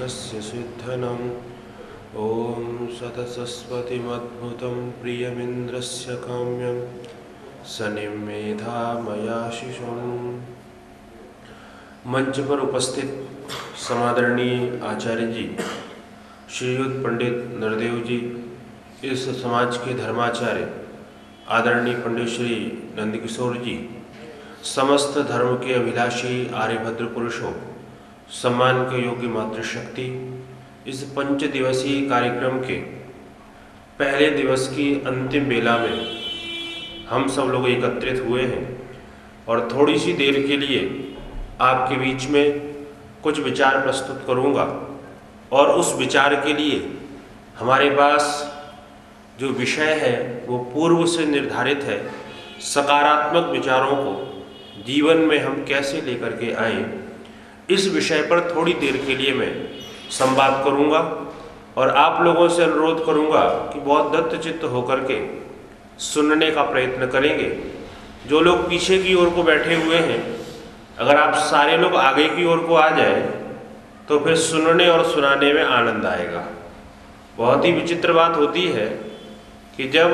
सर्वलोकैकस्य सिद्धनम् ॐ सतसस्वतिमद्भुतं प्रियमिन्द्रस्य काम्यं सनिमेधामयाशिषम्। मंच पर उपस्थित समादरणीय आचार्य जी, श्रीयुत पंडित नरदेव जी, इस समाज के धर्माचार्य आदरणीय पंडित श्री नंदकिशोर जी, समस्त धर्म के अभिलाषी आर्यभद्र पुरुषों, सम्मान के योग्य मातृशक्ति, इस 5 दिवसीय कार्यक्रम के पहले दिवस की अंतिम बेला में हम सब लोग एकत्रित हुए हैं और थोड़ी सी देर के लिए आपके बीच में कुछ विचार प्रस्तुत करूंगा। और उस विचार के लिए हमारे पास जो विषय है वो पूर्व से निर्धारित है। सकारात्मक विचारों को जीवन में हम कैसे लेकर के आएं, इस विषय पर थोड़ी देर के लिए मैं संवाद करूंगा और आप लोगों से अनुरोध करूंगा कि बहुत दत्तचित्त होकर के सुनने का प्रयत्न करेंगे। जो लोग पीछे की ओर को बैठे हुए हैं, अगर आप सारे लोग आगे की ओर को आ जाएं तो फिर सुनने और सुनाने में आनंद आएगा। बहुत ही विचित्र बात होती है कि जब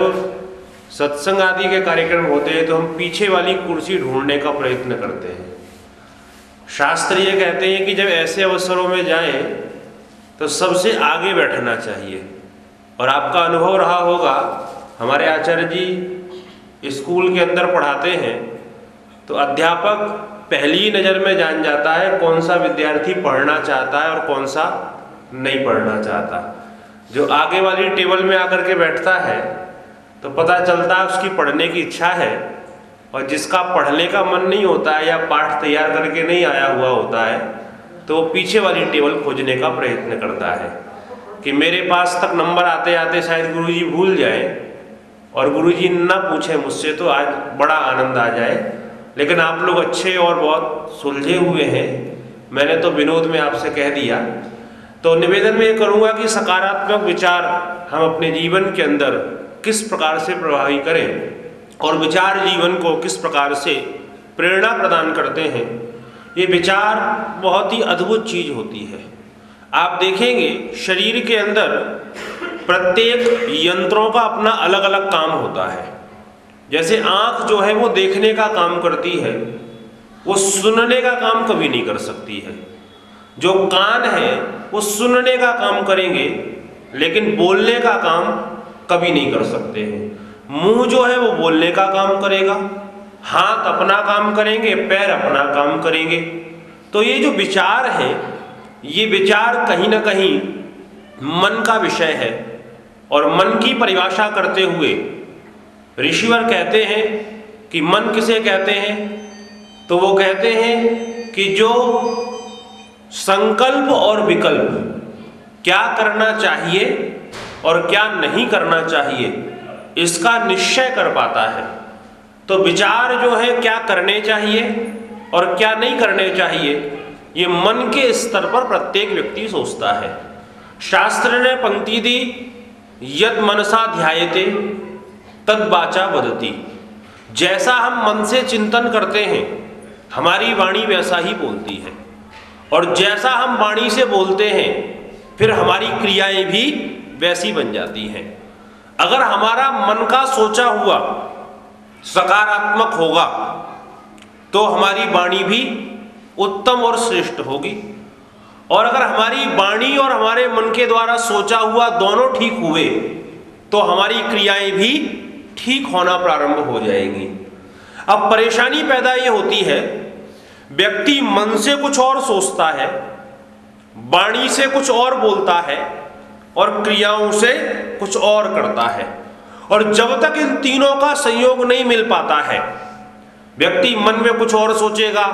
सत्संग आदि के कार्यक्रम होते हैं तो हम पीछे वाली कुर्सी ढूंढने का प्रयत्न करते हैं। शास्त्र ये कहते हैं कि जब ऐसे अवसरों में जाएं तो सबसे आगे बैठना चाहिए। और आपका अनुभव रहा होगा, हमारे आचार्य जी स्कूल के अंदर पढ़ाते हैं तो अध्यापक पहली नज़र में जान जाता है कौन सा विद्यार्थी पढ़ना चाहता है और कौन सा नहीं पढ़ना चाहता। जो आगे वाली टेबल में आकर के बैठता है तो पता चलता है उसकी पढ़ने की इच्छा है, और जिसका पढ़ने का मन नहीं होता है या पाठ तैयार करके नहीं आया हुआ होता है तो वो पीछे वाली टेबल खोजने का प्रयत्न करता है कि मेरे पास तक नंबर आते आते शायद गुरुजी भूल जाए और गुरुजी ना पूछे मुझसे तो आज बड़ा आनंद आ जाए। लेकिन आप लोग अच्छे और बहुत सुलझे हुए हैं, मैंने तो विनोद में आपसे कह दिया। तो निवेदन में ये करूँगा कि सकारात्मक विचार हम अपने जीवन के अंदर किस प्रकार से प्रभावी करें और विचार जीवन को किस प्रकार से प्रेरणा प्रदान करते हैं। ये विचार बहुत ही अद्भुत चीज होती है। आप देखेंगे शरीर के अंदर प्रत्येक यंत्रों का अपना अलग अलग काम होता है। जैसे आंख जो है वो देखने का काम करती है, वो सुनने का काम कभी नहीं कर सकती है। जो कान है वो सुनने का काम करेंगे लेकिन बोलने का काम कभी नहीं कर सकते हैं। मुंह जो है वो बोलने का काम करेगा, हाथ अपना काम करेंगे, पैर अपना काम करेंगे। तो ये जो विचार है, ये विचार कहीं ना कहीं मन का विषय है। और मन की परिभाषा करते हुए ऋषिवर कहते हैं कि मन किसे कहते हैं, तो वो कहते हैं कि जो संकल्प और विकल्प, क्या करना चाहिए और क्या नहीं करना चाहिए, इसका निश्चय कर पाता है। तो विचार जो है क्या करने चाहिए और क्या नहीं करने चाहिए, ये मन के स्तर पर प्रत्येक व्यक्ति सोचता है। शास्त्र ने पंक्ति दी, यद मनसा ध्यायते तद वाचा वदति। जैसा हम मन से चिंतन करते हैं हमारी वाणी वैसा ही बोलती है, और जैसा हम वाणी से बोलते हैं फिर हमारी क्रियाएं भी वैसी बन जाती हैं। अगर हमारा मन का सोचा हुआ सकारात्मक होगा तो हमारी वाणी भी उत्तम और श्रेष्ठ होगी, और अगर हमारी वाणी और हमारे मन के द्वारा सोचा हुआ दोनों ठीक हुए तो हमारी क्रियाएं भी ठीक होना प्रारंभ हो जाएंगी। अब परेशानी पैदा ये होती है, व्यक्ति मन से कुछ और सोचता है, वाणी से कुछ और बोलता है और क्रियाओं से कुछ और करता है। और जब तक इन तीनों का संयोग नहीं मिल पाता है, व्यक्ति मन में कुछ और सोचेगा,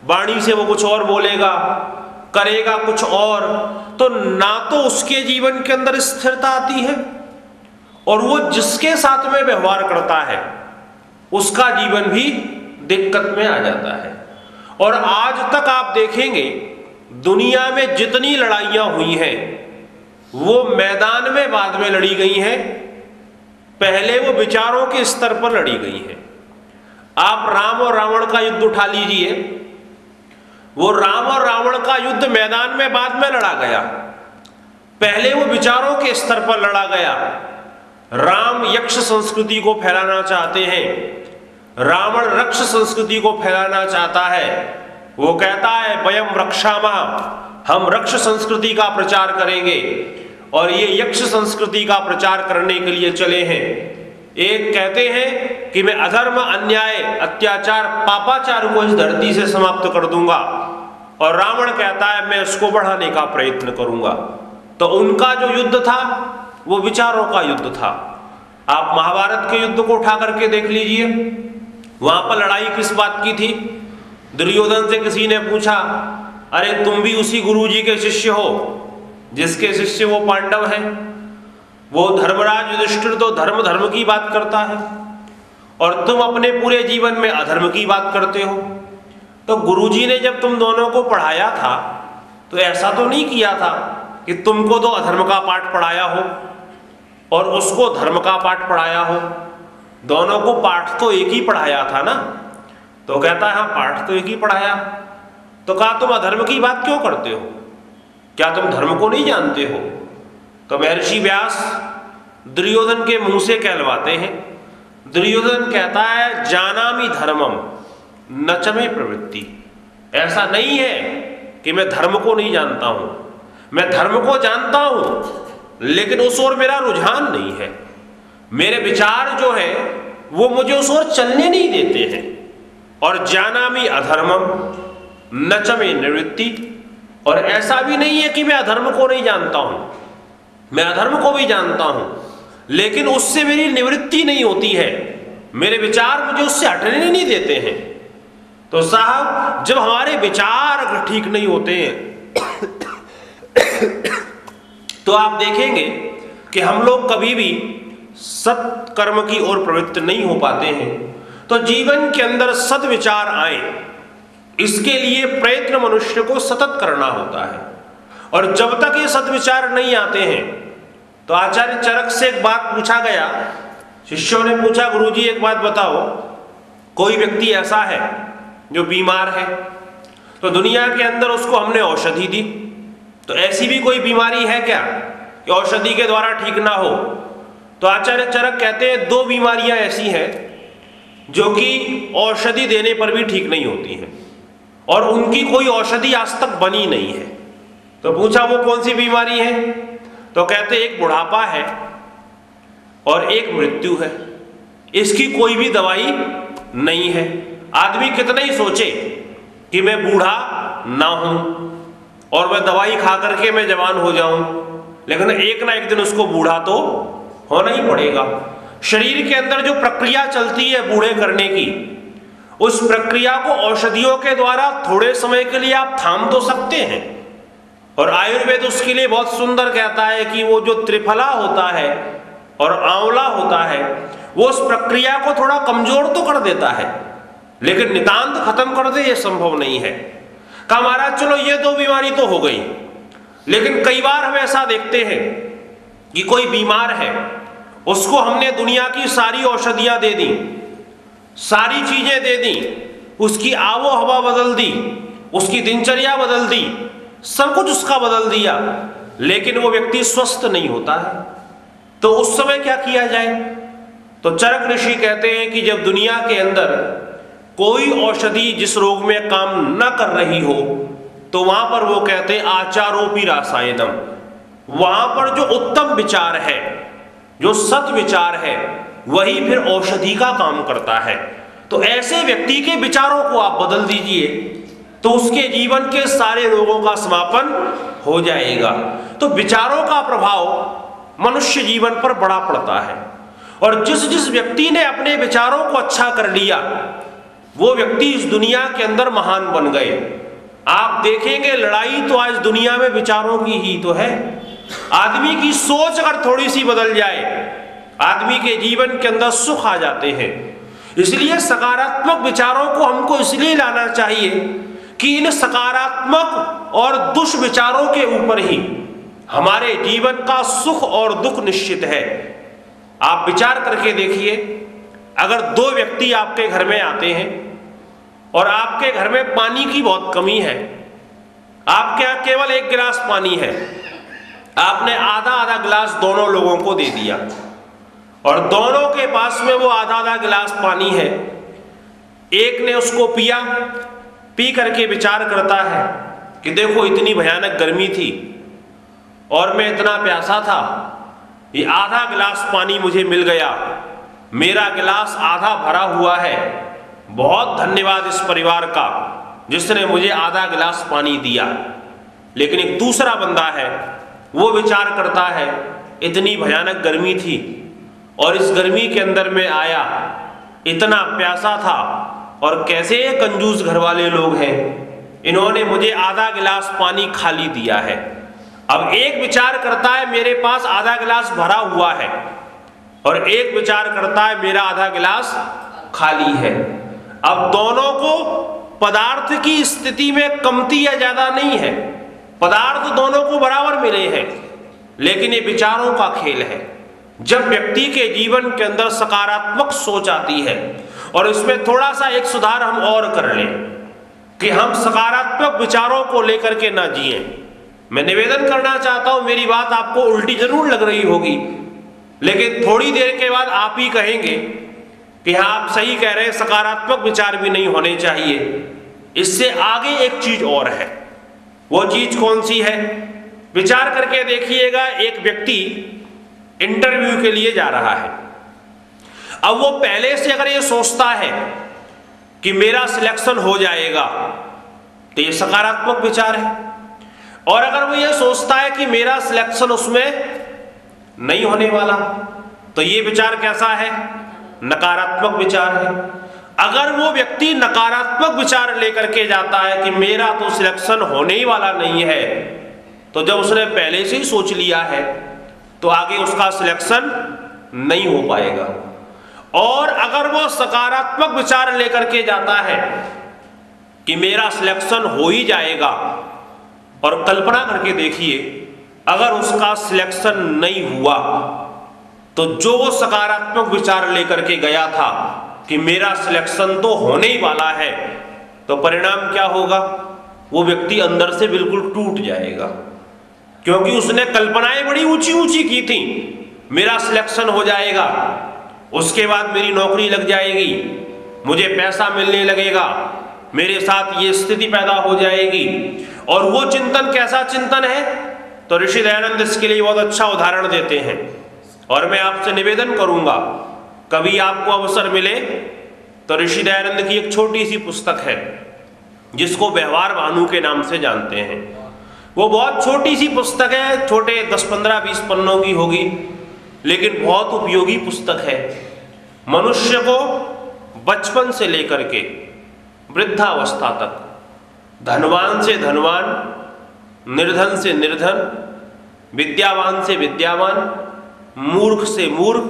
वाणी से वो कुछ और बोलेगा, करेगा कुछ और, तो ना तो उसके जीवन के अंदर स्थिरता आती है और वो जिसके साथ में व्यवहार करता है उसका जीवन भी दिक्कत में आ जाता है। और आज तक आप देखेंगे दुनिया में जितनी लड़ाइयां हुई हैं वो मैदान में बाद में लड़ी गई हैं, पहले वो विचारों के स्तर पर लड़ी गई हैं। आप राम और रावण का युद्ध उठा लीजिए, वो राम और रावण का युद्ध मैदान में बाद में लड़ा गया, पहले वो विचारों के स्तर पर लड़ा गया। राम यक्ष संस्कृति को फैलाना चाहते हैं, रावण रक्ष संस्कृति को फैलाना चाहता है। वो कहता है वयम रक्षामः, हम रक्ष संस्कृति का प्रचार करेंगे, और ये यक्ष संस्कृति का प्रचार करने के लिए चले हैं। एक कहते हैं कि मैं अधर्म, अन्याय, अत्याचार, पापाचार को इस धरती से समाप्त कर दूंगा, और रावण कहता है मैं उसको बढ़ाने का प्रयत्न करूंगा। तो उनका जो युद्ध था वो विचारों का युद्ध था। आप महाभारत के युद्ध को उठा करके देख लीजिए, वहां पर लड़ाई किस बात की थी। दुर्योधन से किसी ने पूछा, अरे तुम भी उसी गुरुजी के शिष्य हो जिसके शिष्य वो पांडव हैं। वो धर्मराज युधिष्ठिर तो धर्म धर्म की बात करता है, और तुम अपने पूरे जीवन में अधर्म की बात करते हो। तो गुरुजी ने जब तुम दोनों को पढ़ाया था तो ऐसा तो नहीं किया था कि तुमको तो अधर्म का पाठ पढ़ाया हो और उसको धर्म का पाठ पढ़ाया हो। दोनों को पाठ तो एक ही पढ़ाया था ना। तो कहता है हाँ, पाठ तो एक ही पढ़ाया। तो कहा तुम अधर्म की बात क्यों करते हो, क्या तुम धर्म को नहीं जानते हो। तो महर्षि व्यास दुर्योधन के मुंह से कहलवाते हैं। दुर्योधन कहता है जानामि धर्मम न च मे प्रवृत्ति। ऐसा नहीं है कि मैं धर्म को नहीं जानता हूं, मैं धर्म को जानता हूं, लेकिन उस ओर मेरा रुझान नहीं है। मेरे विचार जो है वो मुझे उस ओर चलने नहीं देते हैं। और जानामि अधर्मम न च मे निवृत्ति। और ऐसा भी नहीं है कि मैं अधर्म को नहीं जानता हूं, मैं अधर्म को भी जानता हूं, लेकिन उससे मेरी निवृत्ति नहीं होती है। मेरे विचार मुझे उससे हटने नहीं देते हैं। तो साहब, जब हमारे विचार अगर ठीक नहीं होते हैं तो आप देखेंगे कि हम लोग कभी भी सत्कर्म की ओर प्रवृत्त नहीं हो पाते हैं। तो जीवन के अंदर सद्विचार आए, इसके लिए प्रयत्न मनुष्य को सतत करना होता है। और जब तक ये सद्विचार नहीं आते हैं, तो आचार्य चरक से एक बात पूछा गया। शिष्यों ने पूछा, गुरुजी एक बात बताओ, कोई व्यक्ति ऐसा है जो बीमार है, तो दुनिया के अंदर उसको हमने औषधि दी, तो ऐसी भी कोई बीमारी है क्या कि औषधि के द्वारा ठीक ना हो। तो आचार्य चरक कहते हैं दो बीमारियां ऐसी हैं जो कि औषधि देने पर भी ठीक नहीं होती हैं, और उनकी कोई औषधि आज तक बनी नहीं है। तो पूछा वो कौन सी बीमारी है, तो कहते एक बुढ़ापा है और एक मृत्यु है, इसकी कोई भी दवाई नहीं है। आदमी कितना ही सोचे कि मैं बूढ़ा ना हूं और मैं दवाई खा करके मैं जवान हो जाऊं, लेकिन एक ना एक दिन उसको बूढ़ा तो होना ही पड़ेगा। शरीर के अंदर जो प्रक्रिया चलती है बूढ़े करने की, उस प्रक्रिया को औषधियों के द्वारा थोड़े समय के लिए आप थाम तो सकते हैं। और आयुर्वेद उसके लिए बहुत सुंदर कहता है कि वो जो त्रिफला होता है और आंवला होता है, वो उस प्रक्रिया को थोड़ा कमजोर तो कर देता है, लेकिन नितांत खत्म कर दे ये संभव नहीं है। कहा महाराज चलो ये दो बीमारी तो हो गई, लेकिन कई बार हम ऐसा देखते हैं कि कोई बीमार है, उसको हमने दुनिया की सारी औषधियां दे दी, सारी चीजें दे दी, उसकी आबो हवा बदल दी, उसकी दिनचर्या बदल दी, सब कुछ उसका बदल दिया, लेकिन वो व्यक्ति स्वस्थ नहीं होता है। तो उस समय क्या किया जाए। तो चरक ऋषि कहते हैं कि जब दुनिया के अंदर कोई औषधि जिस रोग में काम न कर रही हो, तो वहां पर वो कहते हैं आचारोपि रासायनम। वहां पर जो उत्तम विचार है, जो सत विचार है, वही फिर औषधि का काम करता है। तो ऐसे व्यक्ति के विचारों को आप बदल दीजिए, तो उसके जीवन के सारे रोगों का समापन हो जाएगा। तो विचारों का प्रभाव मनुष्य जीवन पर बड़ा पड़ता है, और जिस जिस व्यक्ति ने अपने विचारों को अच्छा कर लिया, वो व्यक्ति इस दुनिया के अंदर महान बन गए। आप देखेंगे लड़ाई तो आज दुनिया में विचारों की ही तो है। आदमी की सोच अगर थोड़ी सी बदल जाए, आदमी के जीवन के अंदर सुख आ जाते हैं। इसलिए सकारात्मक विचारों को हमको इसलिए लाना चाहिए कि इन सकारात्मक और दुष्विचारों के ऊपर ही हमारे जीवन का सुख और दुख निश्चित है। आप विचार करके देखिए, अगर दो व्यक्ति आपके घर में आते हैं और आपके घर में पानी की बहुत कमी है, आपके यहाँ केवल 1 गिलास पानी है, आपने आधा आधा गिलास दोनों लोगों को दे दिया और दोनों के पास में वो आधा आधा गिलास पानी है। एक ने उसको पिया, पी करके विचार करता है कि देखो इतनी भयानक गर्मी थी और मैं इतना प्यासा था, ये आधा गिलास पानी मुझे मिल गया, मेरा गिलास आधा भरा हुआ है, बहुत धन्यवाद इस परिवार का जिसने मुझे आधा गिलास पानी दिया। लेकिन एक दूसरा बंदा है, वो विचार करता है इतनी भयानक गर्मी थी और इस गर्मी के अंदर में आया, इतना प्यासा था और कैसे ये कंजूस घर वाले लोग हैं, इन्होंने मुझे आधा गिलास पानी खाली दिया है। अब एक विचार करता है मेरे पास आधा गिलास भरा हुआ है और एक विचार करता है मेरा आधा गिलास खाली है। अब दोनों को पदार्थ की स्थिति में कमती या ज्यादा नहीं है, पदार्थ दोनों को बराबर मिले हैं, लेकिन ये विचारों का खेल है। जब व्यक्ति के जीवन के अंदर सकारात्मक सोच आती है, और इसमें थोड़ा सा एक सुधार हम और कर लें कि हम सकारात्मक विचारों को लेकर के ना जिए। मैं निवेदन करना चाहता हूं, मेरी बात आपको उल्टी जरूर लग रही होगी, लेकिन थोड़ी देर के बाद आप ही कहेंगे कि हाँ आप सही कह रहे हैं, सकारात्मक विचार भी नहीं होने चाहिए। इससे आगे एक चीज और है, वो चीज कौन सी है? विचार करके देखिएगा, एक व्यक्ति इंटरव्यू के लिए जा रहा है। अब वो पहले से अगर ये सोचता है कि मेरा सिलेक्शन हो जाएगा तो ये सकारात्मक विचार है, और अगर वो ये सोचता है कि मेरा सिलेक्शन उसमें नहीं होने वाला तो ये विचार कैसा है? नकारात्मक विचार है। अगर वो व्यक्ति नकारात्मक विचार लेकर के जाता है कि मेरा तो सिलेक्शन होने ही वाला नहीं है, तो जब उसने पहले से ही सोच लिया है तो आगे उसका सिलेक्शन नहीं हो पाएगा। और अगर वो सकारात्मक विचार लेकर के जाता है कि मेरा सिलेक्शन हो ही जाएगा, और कल्पना करके देखिए अगर उसका सिलेक्शन नहीं हुआ तो जो वो सकारात्मक विचार लेकर के गया था कि मेरा सिलेक्शन तो होने ही वाला है, तो परिणाम क्या होगा? वो व्यक्ति अंदर से बिल्कुल टूट जाएगा, क्योंकि उसने कल्पनाएं बड़ी ऊंची ऊंची की थी, मेरा सिलेक्शन हो जाएगा, उसके बाद मेरी नौकरी लग जाएगी, मुझे पैसा मिलने लगेगा, मेरे साथ ये स्थिति पैदा हो जाएगी। और वो चिंतन कैसा चिंतन है? तो ऋषि दयानंद इसके लिए बहुत अच्छा उदाहरण देते हैं, और मैं आपसे निवेदन करूंगा कभी आपको अवसर मिले तो ऋषि दयानंद की एक छोटी सी पुस्तक है जिसको व्यवहार भानु के नाम से जानते हैं। वो बहुत छोटी सी पुस्तक है, छोटे 10-15-20 पन्नों की होगी, लेकिन बहुत उपयोगी पुस्तक है। मनुष्य को बचपन से लेकर के वृद्धावस्था तक, धनवान से धनवान, निर्धन से निर्धन, विद्यावान से विद्यावान, मूर्ख से मूर्ख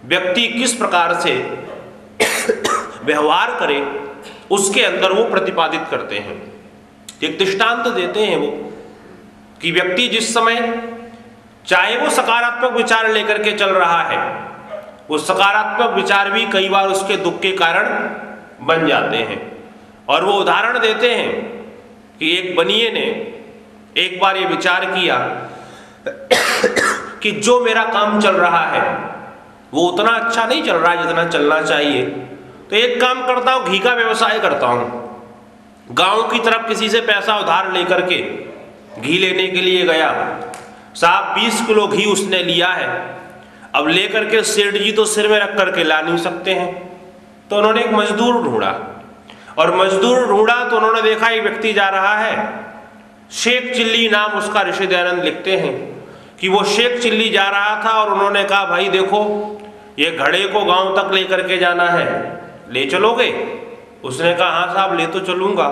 व्यक्ति किस प्रकार से व्यवहार करे उसके अंदर वो प्रतिपादित करते हैं। एक दृष्टांत देते हैं वो कि व्यक्ति जिस समय चाहे वो सकारात्मक विचार लेकर के चल रहा है, वो सकारात्मक विचार भी कई बार उसके दुख के कारण बन जाते हैं। और वो उदाहरण देते हैं कि एक बनिए ने एक बार ये विचार किया कि जो मेरा काम चल रहा है वो उतना अच्छा नहीं चल रहा है जितना चलना चाहिए, तो एक काम करता हूँ, घी का व्यवसाय करता हूँ। गांव की तरफ किसी से पैसा उधार लेकर के घी लेने के लिए गया, साहब 20 किलो घी उसने लिया है। अब लेकर के सेठ जी तो सिर में रख करके ला नहीं सकते हैं, तो उन्होंने एक मजदूर ढूंढा, और मजदूर ढूंढा तो उन्होंने देखा एक व्यक्ति जा रहा है, शेख चिल्ली नाम उसका, ऋषि दयानंद लिखते हैं कि वो शेख चिल्ली जा रहा था, और उन्होंने कहा भाई देखो ये घड़े को गांव तक लेकर के जाना है, ले चलोगे? उसने कहा हाँ साहब ले तो चलूंगा।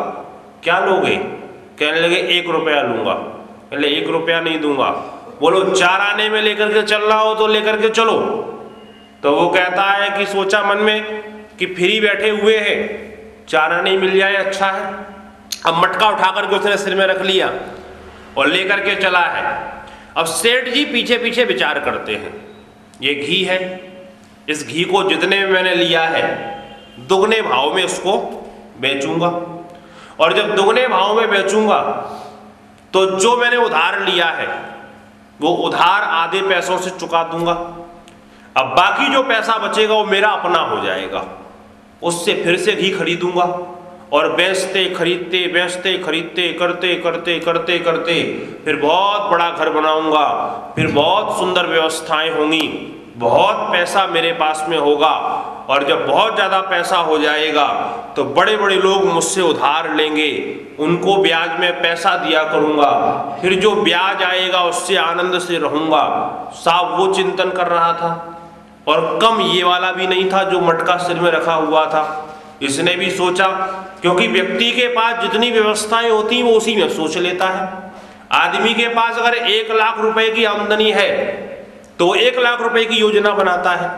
क्या लोगे? कहने लगे 1 रुपया लूंगा। कहले 1 रुपया नहीं दूंगा। बोलो 4 आने में लेकर के चल रहा हो तो लेकर के चलो। तो वो कहता है कि सोचा मन में कि फ्री बैठे हुए हैं, 4 आने मिल जाए अच्छा है। अब मटका उठा करके उसने सिर में रख लिया और लेकर के चला है। अब सेठ जी पीछे पीछे विचार करते हैं, ये घी है, इस घी को जितने में मैंने लिया है दुगने भाव में उसको बेचूंगा, और जब दुगने भाव में बेचूंगा तो जो मैंने उधार लिया है वो उधार आधे पैसों से चुका दूंगा। अब बाकी जो पैसा बचेगा वो मेरा अपना हो जाएगा, उससे फिर से घी खरीदूंगा और बेचते खरीदते करते करते करते करते फिर बहुत बड़ा घर बनाऊंगा, फिर बहुत सुंदर व्यवस्थाएं होंगी, बहुत पैसा मेरे पास में होगा, और जब बहुत ज़्यादा पैसा हो जाएगा तो बड़े बड़े लोग मुझसे उधार लेंगे, उनको ब्याज में पैसा दिया करूंगा, फिर जो ब्याज आएगा उससे आनंद से रहूंगा। साहब वो चिंतन कर रहा था, और कम ये वाला भी नहीं था जो मटका सिर में रखा हुआ था। इसने भी सोचा, क्योंकि व्यक्ति के पास जितनी व्यवस्थाएं होती हैं वो उसी में सोच लेता है। आदमी के पास अगर 1 लाख रुपए की आमदनी है तो 1 लाख रुपए की योजना बनाता है,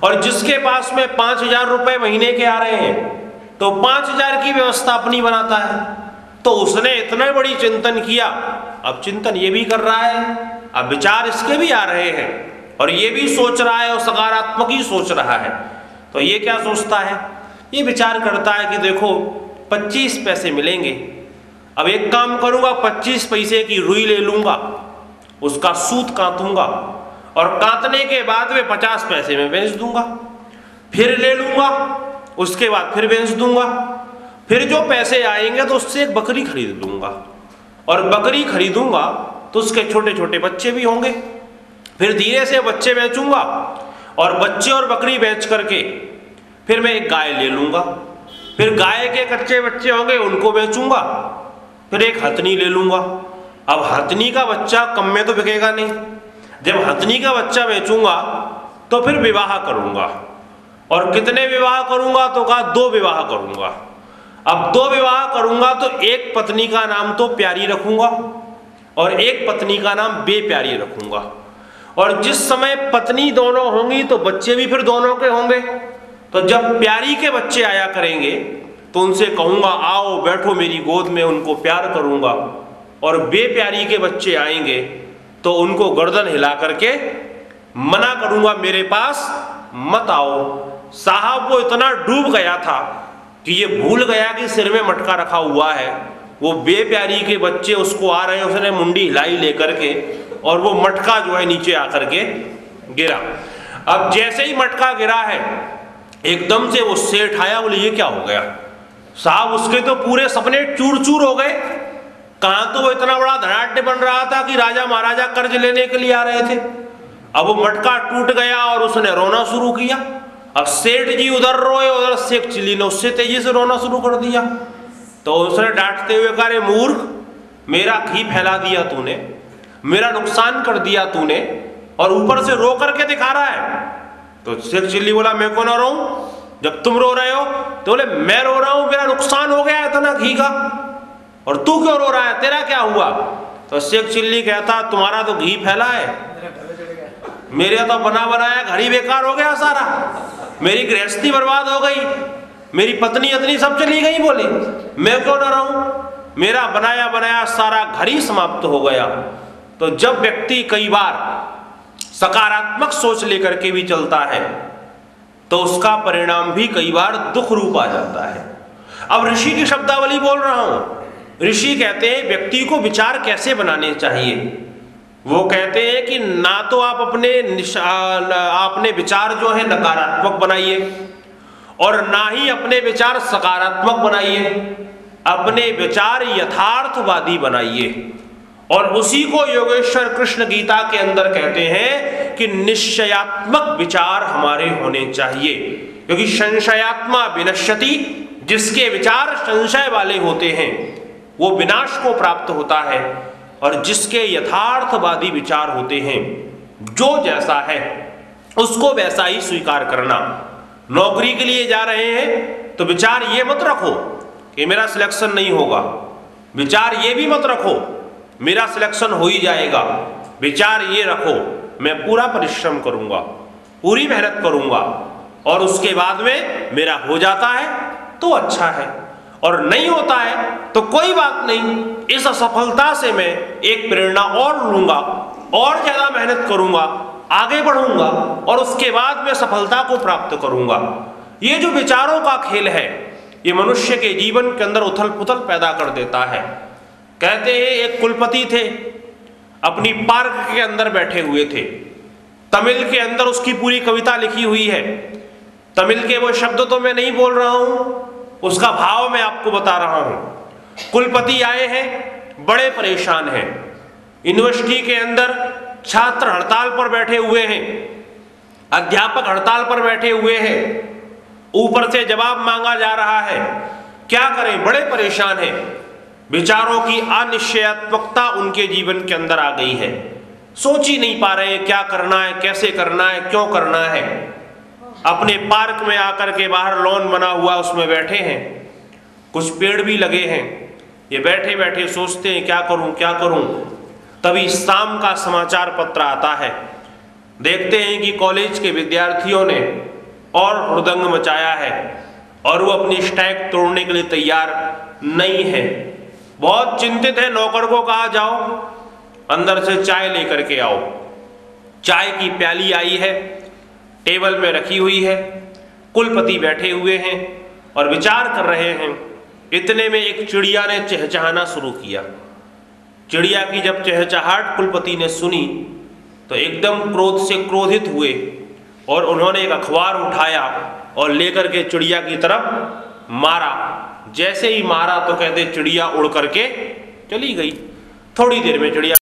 और जिसके पास में 5,000 रुपए महीने के आ रहे हैं तो 5,000 की व्यवस्था अपनी बनाता है। तो उसने इतना बड़ी चिंतन किया, अब चिंतन ये भी कर रहा है, अब विचार इसके भी आ रहे हैं, और ये भी सोच रहा है और सकारात्मक ही सोच रहा है। तो ये क्या सोचता है, ये विचार करता है कि देखो 25 पैसे मिलेंगे, अब एक काम करूंगा, 25 पैसे की रुई ले लूंगा, उसका सूत काटूंगा, और काटने के बाद में 50 पैसे में बेच दूंगा, फिर ले लूंगा, उसके बाद फिर बेच दूंगा, फिर जो पैसे आएंगे तो उससे एक बकरी खरीद लूंगा, और बकरी खरीदूंगा तो उसके छोटे छोटे बच्चे भी होंगे, फिर धीरे से बच्चे बेचूंगा, और बच्चे और बकरी बेच करके फिर मैं एक गाय ले लूंगा, फिर गाय के कच्चे बच्चे होंगे उनको बेचूंगा, फिर एक हथनी ले लूंगा। अब हथनी का बच्चा कम में तो बिकेगा नहीं, जब हथनी का बच्चा बेचूंगा तो फिर विवाह करूंगा, और कितने विवाह करूंगा, तो कहा 2 विवाह करूंगा। अब 2 विवाह करूंगा तो एक पत्नी का नाम तो प्यारी रखूंगा और एक पत्नी का नाम बेप्यारी रखूंगा, और जिस समय पत्नी दोनों होंगी तो बच्चे भी फिर दोनों के होंगे। तो जब प्यारी के बच्चे आया करेंगे तो उनसे कहूंगा आओ बैठो मेरी गोद में, उनको प्यार करूंगा, और बेप्यारी के बच्चे आएंगे तो उनको गर्दन हिला करके मना करूंगा मेरे पास मत आओ। साहब वो इतना डूब गया था कि ये भूल गया कि सिर में मटका रखा हुआ है, वो बेप्यारी के बच्चे उसको आ रहे हैं, उसने मुंडी हिलाई लेकर के, और वो मटका जो है नीचे आकर के गिरा। अब जैसे ही मटका गिरा है एकदम से वो सेठ आया, बोले ये क्या हो गया साहब, उसके तो पूरे सपने चूर चूर हो गए। कहां तो वो इतना बड़ा धनाढ्य बन रहा था कि राजा महाराजा कर्ज लेने के लिए आ रहे थे, अब वो मटका टूट गया और उसने रोना शुरू किया। अब सेठ जी उधर रोए, उधर शेख चिल्ली ने उससे तेजी से रोना शुरू कर दिया। तो उसने डांटते हुए कहा रे मूर्ख, मेरा घी फैला दिया तूने, मेरा नुकसान कर दिया तूने, और ऊपर से रो करके दिखा रहा है। तो शेख चिल्ली बोला मैं क्यों ना रो, जब तुम रो रहे हो। तो बोले मैं रो रहा हूं, मेरा नुकसान हो गया इतना घी का, और तू क्यों रो रहा है, तेरा क्या हुआ। तो शेख चिल्ली कहता तुम्हारा तो घी फैला है, मेरे तो बना बनाया घर ही बेकार हो गया सारा, मेरी गृहस्थी बर्बाद हो गई, मेरी पत्नी इतनी सब चली गई, बोले मैं क्यों ना रहूं, मेरा बनाया बनाया सारा घर ही समाप्त हो गया। तो जब व्यक्ति कई बार सकारात्मक सोच लेकर के भी चलता है तो उसका परिणाम भी कई बार दुख रूप आ जाता है। अब ऋषि की शब्दावली बोल रहा हूं। ऋषि कहते हैं व्यक्ति को विचार कैसे बनाने चाहिए। वो कहते हैं कि ना तो आप अपने विचार जो है नकारात्मक बनाइए, और ना ही अपने विचार सकारात्मक बनाइए, अपने विचार यथार्थवादी बनाइए। और उसी को योगेश्वर कृष्ण गीता के अंदर कहते हैं कि निश्चयात्मक विचार हमारे होने चाहिए, क्योंकि संशयात्मा विनश्यति, जिसके विचार संशय वाले होते हैं वो विनाश को प्राप्त होता है, और जिसके यथार्थवादी विचार होते हैं जो जैसा है उसको वैसा ही स्वीकार करना। नौकरी के लिए जा रहे हैं तो विचार ये मत रखो कि मेरा सिलेक्शन नहीं होगा, विचार ये भी मत रखो मेरा सिलेक्शन हो ही जाएगा, विचार ये रखो मैं पूरा परिश्रम करूंगा, पूरी मेहनत करूंगा, और उसके बाद में मेरा हो जाता है तो अच्छा है, और नहीं होता है तो कोई बात नहीं, इस असफलता से मैं एक प्रेरणा और लूंगा, और ज्यादा मेहनत करूंगा, आगे बढ़ूंगा, और उसके बाद मैं सफलता को प्राप्त करूंगा। ये जो विचारों का खेल है ये मनुष्य के जीवन के अंदर उथल पुथल पैदा कर देता है। कहते हैं एक कुलपति थे, अपनी पार्क के अंदर बैठे हुए थे। तमिल के अंदर उसकी पूरी कविता लिखी हुई है। तमिल के वो शब्द तो मैं नहीं बोल रहा हूं, उसका भाव मैं आपको बता रहा हूं। कुलपति आए हैं, बड़े परेशान हैं। यूनिवर्सिटी के अंदर छात्र हड़ताल पर बैठे हुए हैं, अध्यापक हड़ताल पर बैठे हुए हैं, ऊपर से जवाब मांगा जा रहा है। क्या करें, बड़े परेशान हैं। विचारों की अनिश्चयात्मकता उनके जीवन के अंदर आ गई है। सोच ही नहीं पा रहे क्या करना है, कैसे करना है, क्यों करना है। अपने पार्क में आकर के बाहर लॉन बना हुआ उसमें बैठे हैं, कुछ पेड़ भी लगे हैं। ये बैठे बैठे सोचते हैं क्या करूं क्या करूं। तभी शाम का समाचार पत्र आता है। देखते हैं कि कॉलेज के विद्यार्थियों ने और हुड़दंग मचाया है और वो अपनी स्ट्राइक तोड़ने के लिए तैयार नहीं है। बहुत चिंतित है। नौकर को कहा जाओ अंदर से चाय लेकर के आओ। चाय की प्याली आई है, टेबल में रखी हुई है। कुलपति बैठे हुए हैं और विचार कर रहे हैं। इतने में एक चिड़िया ने चहचहाना शुरू किया। चिड़िया की जब चहचहाहट कुलपति ने सुनी तो एकदम क्रोध से क्रोधित हुए और उन्होंने एक अखबार उठाया और लेकर के चिड़िया की तरफ मारा। जैसे ही मारा तो कहते चिड़िया उड़ करके चली गई। थोड़ी देर में चिड़िया